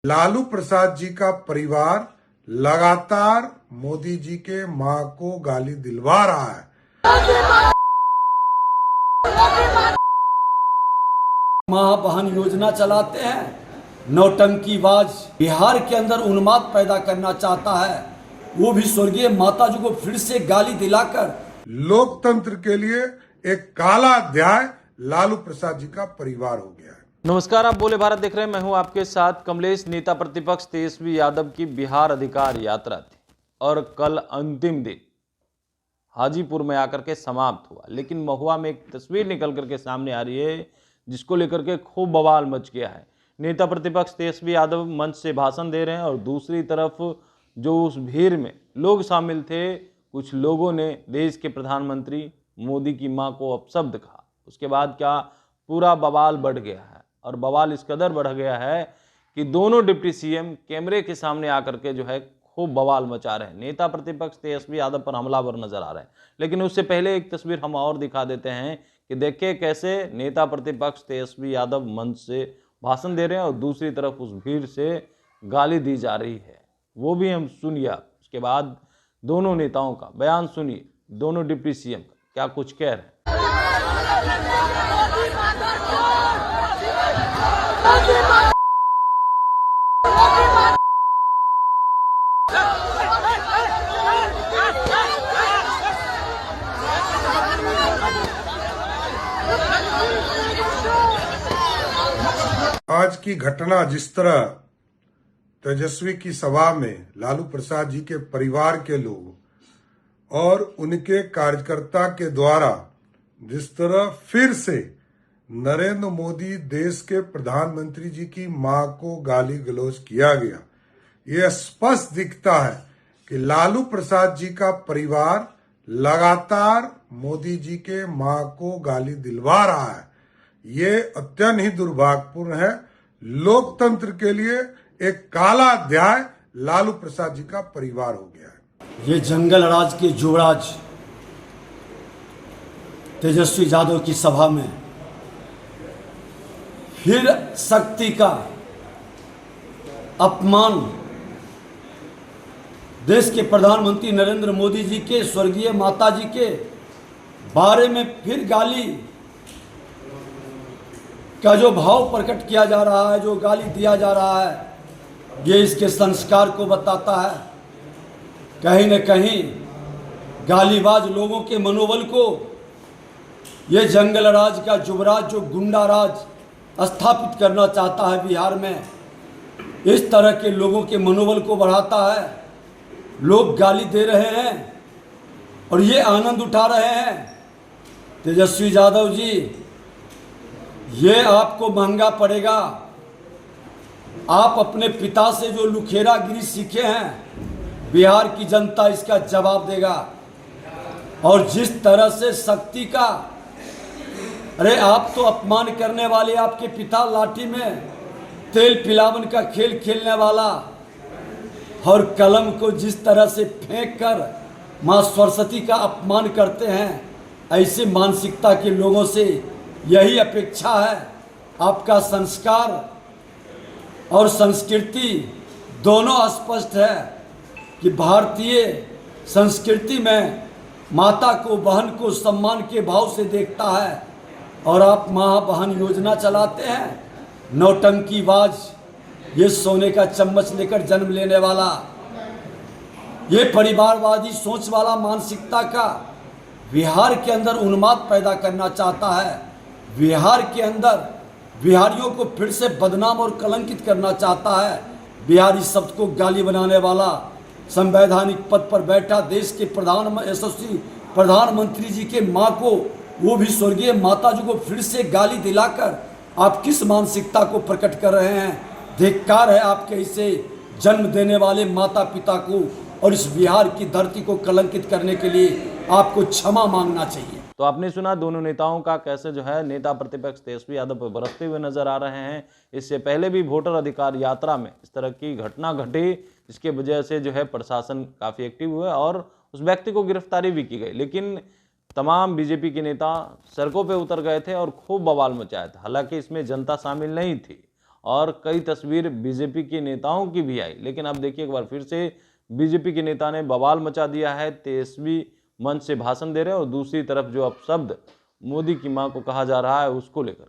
लालू प्रसाद जी का परिवार लगातार मोदी जी के मां को गाली दिलवा रहा है। मां बहन योजना चलाते हैं, नौटंकीबाज बिहार के अंदर उन्माद पैदा करना चाहता है, वो भी स्वर्गीय माता जी को फिर से गाली दिलाकर। लोकतंत्र के लिए एक काला अध्याय लालू प्रसाद जी का परिवार हो गया है। नमस्कार, आप बोले भारत देख रहे हैं। मैं हूं आपके साथ कमलेश। नेता प्रतिपक्ष तेजस्वी यादव की बिहार अधिकार यात्रा थी और कल अंतिम दिन हाजीपुर में आकर के समाप्त हुआ, लेकिन महुआ में एक तस्वीर निकल करके सामने आ रही है जिसको लेकर के खूब बवाल मच गया है। नेता प्रतिपक्ष तेजस्वी यादव मंच से भाषण दे रहे हैं और दूसरी तरफ जो उस भीड़ में लोग शामिल थे, कुछ लोगों ने देश के प्रधानमंत्री मोदी की मां को अपशब्द कहा। उसके बाद क्या पूरा बवाल बढ़ गया है और बवाल इस कदर बढ़ गया है कि दोनों डिप्टी सीएम कैमरे के सामने आकर के जो है खूब बवाल मचा रहे हैं। नेता प्रतिपक्ष तेजस्वी यादव पर हमलावर नजर आ रहे हैं। लेकिन उससे पहले एक तस्वीर हम और दिखा देते हैं कि देखिए कैसे नेता प्रतिपक्ष तेजस्वी यादव मंच से भाषण दे रहे हैं और दूसरी तरफ उस भीड़ से गाली दी जा रही है। वो भी हम सुनिए। उसके बाद दोनों नेताओं का बयान सुनिए, दोनों डिप्टी सीएम का क्या कुछ कह रहे हैं। आज की घटना जिस तरह तेजस्वी की सभा में लालू प्रसाद जी के परिवार के लोग और उनके कार्यकर्ता के द्वारा जिस तरह फिर से नरेंद्र मोदी देश के प्रधानमंत्री जी की मां को गाली गलौज किया गया, यह स्पष्ट दिखता है कि लालू प्रसाद जी का परिवार लगातार मोदी जी के मां को गाली दिलवा रहा है। ये अत्यंत ही दुर्भाग्यपूर्ण है। लोकतंत्र के लिए एक काला अध्याय लालू प्रसाद जी का परिवार हो गया है। ये जंगल राज के युवराज तेजस्वी यादव की सभा में फिर शक्ति का अपमान, देश के प्रधानमंत्री नरेंद्र मोदी जी के स्वर्गीय माता जी के बारे में फिर गाली का जो भाव प्रकट किया जा रहा है, जो गाली दिया जा रहा है, ये इसके संस्कार को बताता है। कहीं न कहीं गालीबाज लोगों के मनोबल को ये जंगल राज का युवराज जो गुंडा राज स्थापित करना चाहता है बिहार में, इस तरह के लोगों के मनोबल को बढ़ाता है। लोग गाली दे रहे हैं और ये आनंद उठा रहे हैं। तेजस्वी यादव जी, ये आपको महंगा पड़ेगा। आप अपने पिता से जो लुखेरागिरी सीखे हैं, बिहार की जनता इसका जवाब देगा। और जिस तरह से शक्ति का, अरे आप तो अपमान करने वाले, आपके पिता लाठी में तेल पिलावन का खेल खेलने वाला और कलम को जिस तरह से फेंक कर मां सरस्वती का अपमान करते हैं, ऐसी मानसिकता के लोगों से यही अपेक्षा है। आपका संस्कार और संस्कृति दोनों स्पष्ट है कि भारतीय संस्कृति में माता को, बहन को सम्मान के भाव से देखता है और आप मां बहन योजना चलाते हैं। नौटंकीबाज, ये सोने का चम्मच लेकर जन्म लेने वाला, ये परिवारवादी सोच वाला मानसिकता का बिहार के अंदर उन्माद पैदा करना चाहता है। बिहार के अंदर बिहारियों को फिर से बदनाम और कलंकित करना चाहता है। बिहारी शब्द को गाली बनाने वाला, संवैधानिक पद पर बैठा देश के यशस्वी प्रधानमंत्री जी के मां को, वो भी स्वर्गीय माता जी को फिर से गाली दिलाकर आप किस मानसिकता को प्रकट कर रहे हैं? धिक्कार है आपके इसे जन्म देने वाले माता पिता को, और इस बिहार की धरती को कलंकित करने के लिए आपको क्षमा मांगना चाहिए। तो आपने सुना दोनों नेताओं का कैसे जो है नेता प्रतिपक्ष तेजस्वी यादव पर बरसते हुए नजर आ रहे हैं। इससे पहले भी वोटर अधिकार यात्रा में इस तरह की घटना घटी, जिसके वजह से जो है प्रशासन काफी एक्टिव हुआ और उस व्यक्ति को गिरफ्तारी भी की गई। लेकिन तमाम बीजेपी के नेता सड़कों पर उतर गए थे और खूब बवाल मचाया था। हालांकि इसमें जनता शामिल नहीं थी और कई तस्वीर बीजेपी के नेताओं की भी आई। लेकिन अब देखिए एक बार फिर से बीजेपी के नेता ने बवाल मचा दिया है। तेजस्वी मंच से भाषण दे रहे हैं और दूसरी तरफ जो अपशब्द मोदी की मां को कहा जा रहा है उसको लेकर